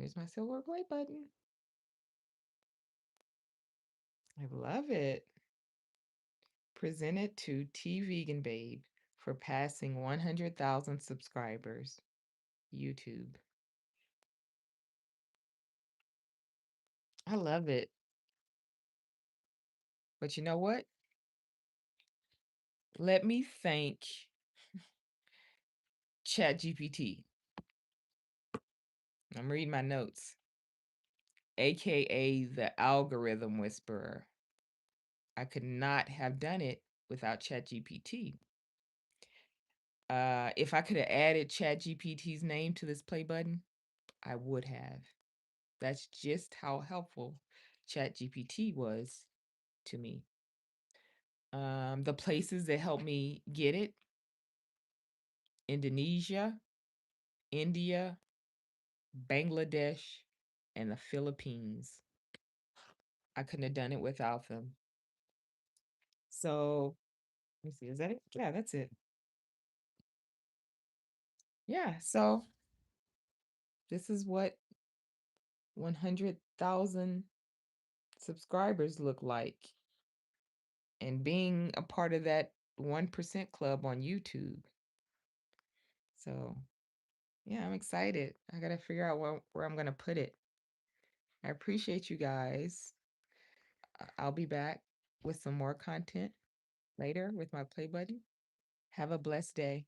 Here's my silver play button. I love it. Presented to T Vegan Babe for passing 100,000 subscribers. YouTube. I love it. But you know what? Let me thank ChatGPT. I'm reading my notes. AKA the algorithm whisperer. I could not have done it without ChatGPT. If I could have added ChatGPT's name to this play button, I would have. That's just how helpful ChatGPT was to me. The places that helped me get it: Indonesia, India, Bangladesh, and the Philippines. I couldn't have done it without them. So, let me see, is that it? Yeah, that's it. Yeah, so this is what 100,000 subscribers look like. And being a part of that 1% club on YouTube. So, yeah, I'm excited. I got to figure out where I'm going to put it. I appreciate you guys. I'll be back with some more content later with my play button. Have a blessed day.